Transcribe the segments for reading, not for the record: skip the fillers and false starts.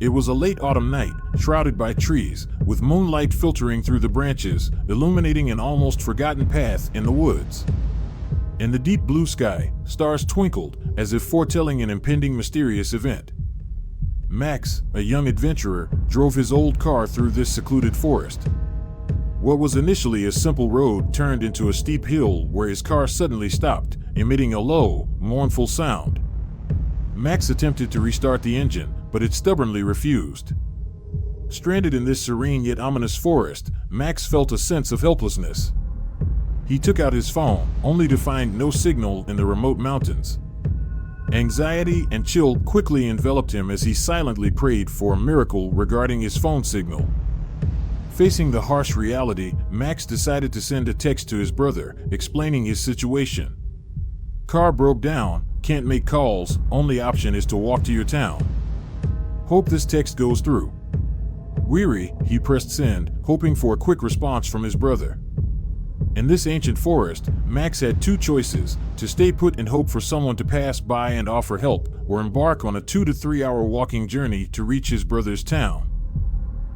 It was a late autumn night, shrouded by trees, with moonlight filtering through the branches, illuminating an almost forgotten path in the woods. In the deep blue sky, stars twinkled, as if foretelling an impending mysterious event. Max, a young adventurer, drove his old car through this secluded forest. What was initially a simple road turned into a steep hill where his car suddenly stopped, emitting a low, mournful sound. Max attempted to restart the engine, but it stubbornly refused. Stranded in this serene yet ominous forest, Max felt a sense of helplessness. He took out his phone, only to find no signal in the remote mountains. Anxiety and chill quickly enveloped him as he silently prayed for a miracle regarding his phone signal. Facing the harsh reality, Max decided to send a text to his brother, explaining his situation. "Car broke down, can't make calls, only option is to walk to your town. Hope this text goes through." Weary, he pressed send, hoping for a quick response from his brother. In this ancient forest, Max had two choices: to stay put and hope for someone to pass by and offer help, or embark on a 2 to 3 hour walking journey to reach his brother's town.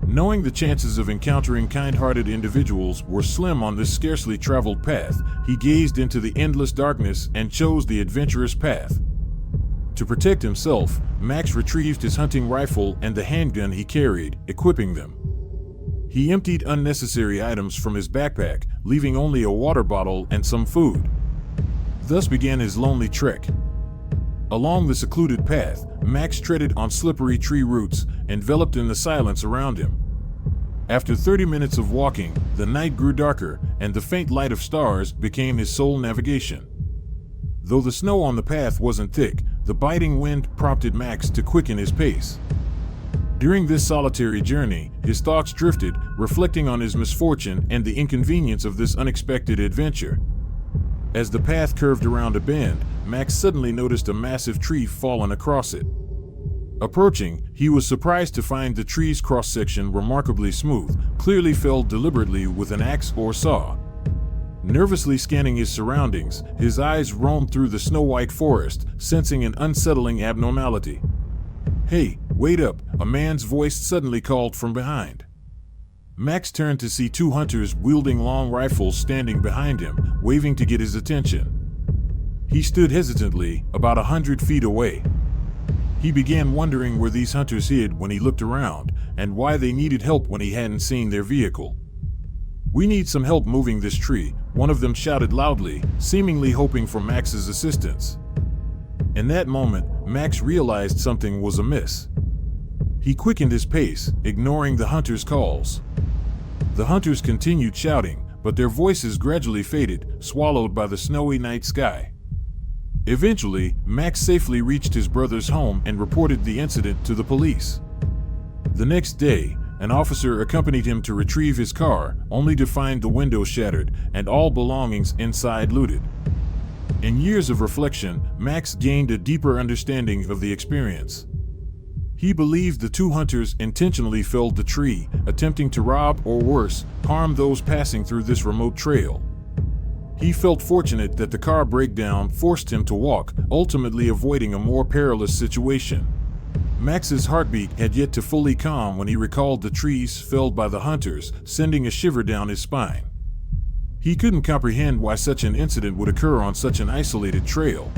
Knowing the chances of encountering kind-hearted individuals were slim on this scarcely traveled path, he gazed into the endless darkness and chose the adventurous path. To protect himself, Max retrieved his hunting rifle and the handgun he carried, equipping them. He emptied unnecessary items from his backpack, leaving only a water bottle and some food. Thus began his lonely trek. Along the secluded path, Max treaded on slippery tree roots, enveloped in the silence around him. After 30 minutes of walking, the night grew darker, and the faint light of stars became his sole navigation. Though the snow on the path wasn't thick, the biting wind prompted Max to quicken his pace. During this solitary journey, his thoughts drifted, reflecting on his misfortune and the inconvenience of this unexpected adventure. As the path curved around a bend, Max suddenly noticed a massive tree fallen across it. Approaching, he was surprised to find the tree's cross-section remarkably smooth, clearly felled deliberately with an axe or saw. Nervously scanning his surroundings, his eyes roamed through the snow-white forest, sensing an unsettling abnormality. "Hey, wait up," a man's voice suddenly called from behind. Max turned to see two hunters wielding long rifles standing behind him, waving to get his attention. He stood hesitantly, about 100 feet away. He began wondering where these hunters hid when he looked around, and why they needed help when he hadn't seen their vehicle. "We need some help moving this tree," one of them shouted loudly, seemingly hoping for Max's assistance. In that moment, Max realized something was amiss. He quickened his pace, ignoring the hunters' calls. The hunters continued shouting, but their voices gradually faded, swallowed by the snowy night sky. Eventually, Max safely reached his brother's home and reported the incident to the police. The next day, an officer accompanied him to retrieve his car, only to find the window shattered and all belongings inside looted. In years of reflection, Max gained a deeper understanding of the experience. He believed the two hunters intentionally felled the tree, attempting to rob or worse, harm those passing through this remote trail. He felt fortunate that the car breakdown forced him to walk, ultimately avoiding a more perilous situation. Max's heartbeat had yet to fully calm when he recalled the trees felled by the hunters, sending a shiver down his spine. He couldn't comprehend why such an incident would occur on such an isolated trail.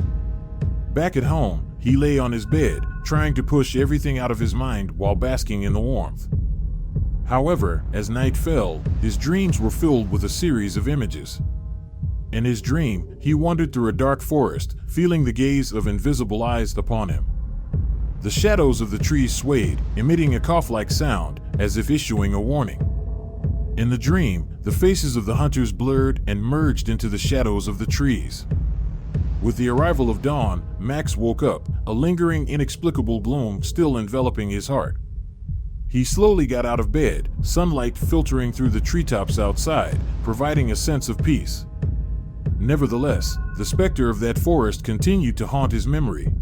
Back at home, he lay on his bed, trying to push everything out of his mind while basking in the warmth. However, as night fell, his dreams were filled with a series of images. In his dream, he wandered through a dark forest, feeling the gaze of invisible eyes upon him. The shadows of the trees swayed, emitting a cough-like sound, as if issuing a warning. In the dream, the faces of the hunters blurred and merged into the shadows of the trees. With the arrival of dawn, Max woke up, a lingering, inexplicable gloom still enveloping his heart. He slowly got out of bed, sunlight filtering through the treetops outside, providing a sense of peace. Nevertheless, the specter of that forest continued to haunt his memory.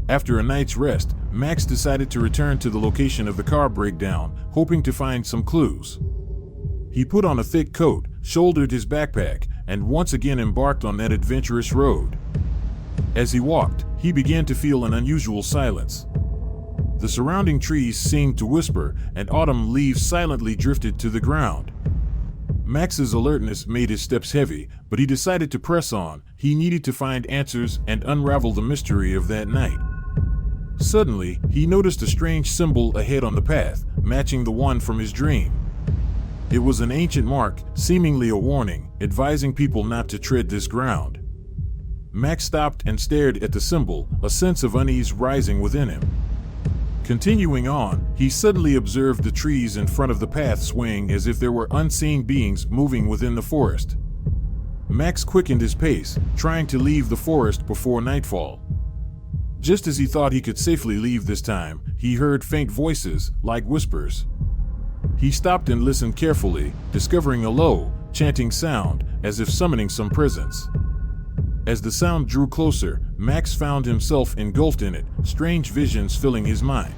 After a night's rest, Max decided to return to the location of the car breakdown, hoping to find some clues. He put on a thick coat, shouldered his backpack, and once again embarked on that adventurous road. As he walked, he began to feel an unusual silence. The surrounding trees seemed to whisper, and autumn leaves silently drifted to the ground. Max's alertness made his steps heavy, but he decided to press on. He needed to find answers and unravel the mystery of that night. Suddenly, he noticed a strange symbol ahead on the path, matching the one from his dream. It was an ancient mark, seemingly a warning, advising people not to tread this ground. Max stopped and stared at the symbol, a sense of unease rising within him. Continuing on, he suddenly observed the trees in front of the path swaying as if there were unseen beings moving within the forest. Max quickened his pace, trying to leave the forest before nightfall. Just as he thought he could safely leave this time, he heard faint voices, like whispers. He stopped and listened carefully, discovering a low, chanting sound, as if summoning some presence. As the sound drew closer, Max found himself engulfed in it, strange visions filling his mind.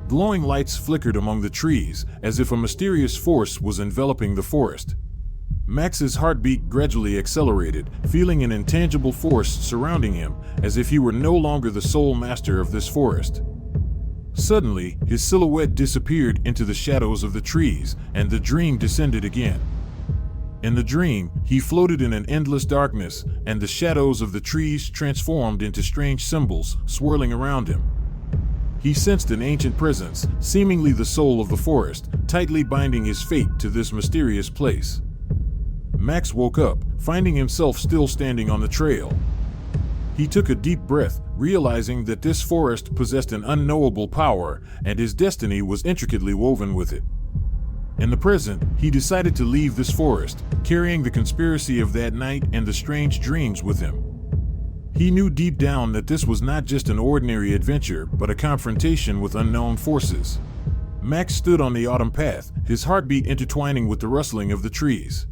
Glowing lights flickered among the trees, as if a mysterious force was enveloping the forest. Max's heartbeat gradually accelerated, feeling an intangible force surrounding him, as if he were no longer the sole master of this forest. Suddenly, his silhouette disappeared into the shadows of the trees, and the dream descended again. In the dream, he floated in an endless darkness, and the shadows of the trees transformed into strange symbols, swirling around him. He sensed an ancient presence, seemingly the soul of the forest, tightly binding his fate to this mysterious place. Max woke up, finding himself still standing on the trail. He took a deep breath, realizing that this forest possessed an unknowable power, and his destiny was intricately woven with it. In the present, he decided to leave this forest, carrying the conspiracy of that night and the strange dreams with him. He knew deep down that this was not just an ordinary adventure, but a confrontation with unknown forces. Max stood on the autumn path, his heartbeat intertwining with the rustling of the trees.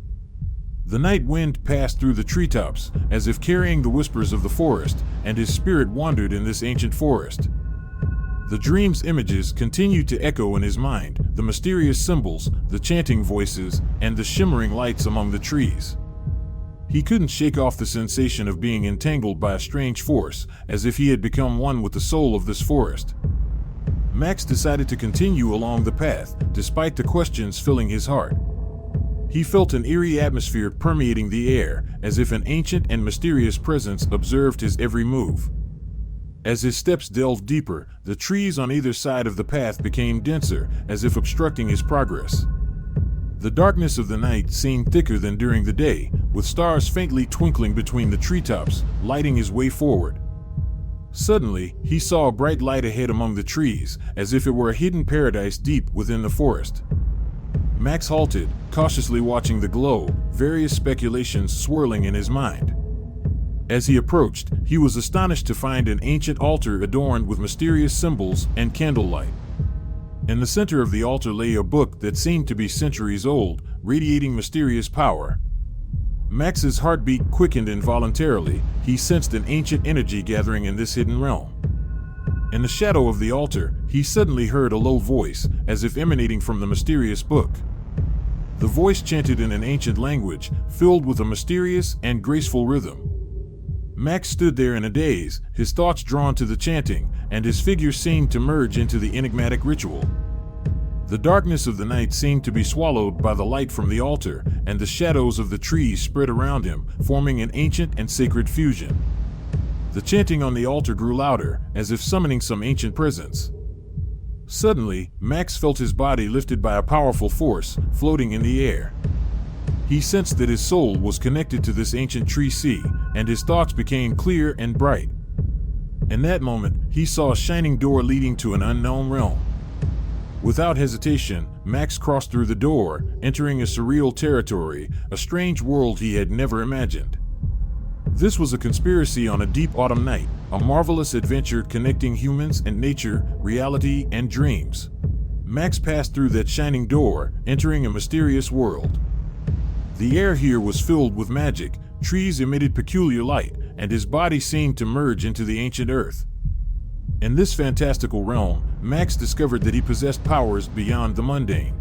The night wind passed through the treetops, as if carrying the whispers of the forest, and his spirit wandered in this ancient forest. The dream's images continued to echo in his mind, the mysterious symbols, the chanting voices, and the shimmering lights among the trees. He couldn't shake off the sensation of being entangled by a strange force, as if he had become one with the soul of this forest. Max decided to continue along the path, despite the questions filling his heart. He felt an eerie atmosphere permeating the air, as if an ancient and mysterious presence observed his every move. As his steps delved deeper, the trees on either side of the path became denser, as if obstructing his progress. The darkness of the night seemed thicker than during the day, with stars faintly twinkling between the treetops, lighting his way forward. Suddenly, he saw a bright light ahead among the trees, as if it were a hidden paradise deep within the forest. Max halted, cautiously watching the glow, various speculations swirling in his mind. As he approached, he was astonished to find an ancient altar adorned with mysterious symbols and candlelight. In the center of the altar lay a book that seemed to be centuries old, radiating mysterious power. Max's heartbeat quickened involuntarily. He sensed an ancient energy gathering in this hidden realm. In the shadow of the altar, he suddenly heard a low voice, as if emanating from the mysterious book. The voice chanted in an ancient language, filled with a mysterious and graceful rhythm. Max stood there in a daze, his thoughts drawn to the chanting, and his figure seemed to merge into the enigmatic ritual. The darkness of the night seemed to be swallowed by the light from the altar, and the shadows of the trees spread around him, forming an ancient and sacred fusion. The chanting on the altar grew louder, as if summoning some ancient presence. Suddenly, Max felt his body lifted by a powerful force, floating in the air. He sensed that his soul was connected to this ancient tree sea, and his thoughts became clear and bright. In that moment, he saw a shining door leading to an unknown realm. Without hesitation, Max crossed through the door, entering a surreal territory, a strange world he had never imagined. This was a conspiracy on a deep autumn night, a marvelous adventure connecting humans and nature, reality and dreams. Max passed through that shining door, entering a mysterious world. The air here was filled with magic, trees emitted peculiar light, and his body seemed to merge into the ancient earth. In this fantastical realm, Max discovered that he possessed powers beyond the mundane.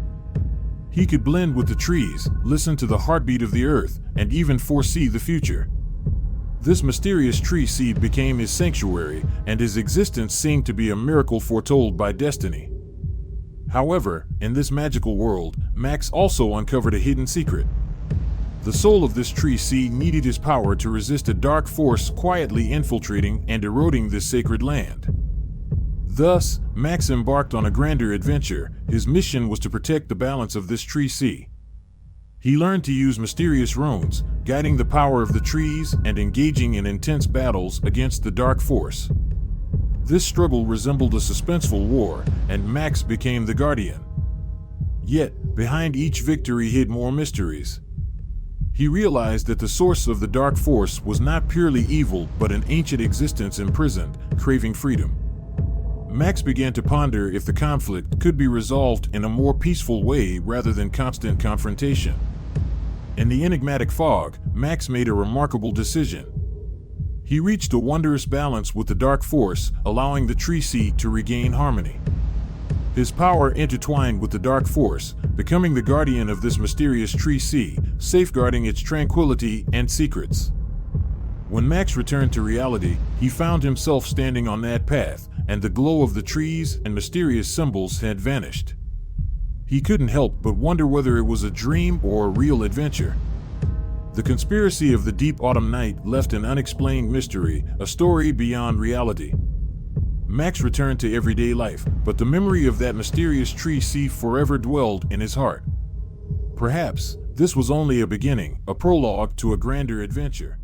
He could blend with the trees, listen to the heartbeat of the earth, and even foresee the future. This mysterious tree seed became his sanctuary, and his existence seemed to be a miracle foretold by destiny. However, in this magical world, Max also uncovered a hidden secret. The soul of this tree seed needed his power to resist a dark force quietly infiltrating and eroding this sacred land. Thus, Max embarked on a grander adventure. His mission was to protect the balance of this tree seed. He learned to use mysterious runes, guiding the power of the trees and engaging in intense battles against the dark force. This struggle resembled a suspenseful war, and Max became the guardian. Yet, behind each victory hid more mysteries. He realized that the source of the dark force was not purely evil but an ancient existence imprisoned, craving freedom. Max began to ponder if the conflict could be resolved in a more peaceful way rather than constant confrontation. In the enigmatic fog, Max made a remarkable decision. He reached a wondrous balance with the dark force, allowing the tree seed to regain harmony. His power intertwined with the dark force, becoming the guardian of this mysterious tree seed, safeguarding its tranquility and secrets. When Max returned to reality, he found himself standing on that path, and the glow of the trees and mysterious symbols had vanished. He couldn't help but wonder whether it was a dream or a real adventure. The conspiracy of the deep autumn night left an unexplained mystery, a story beyond reality. Max returned to everyday life, but the memory of that mysterious tree seed forever dwelled in his heart. Perhaps this was only a beginning, a prologue to a grander adventure.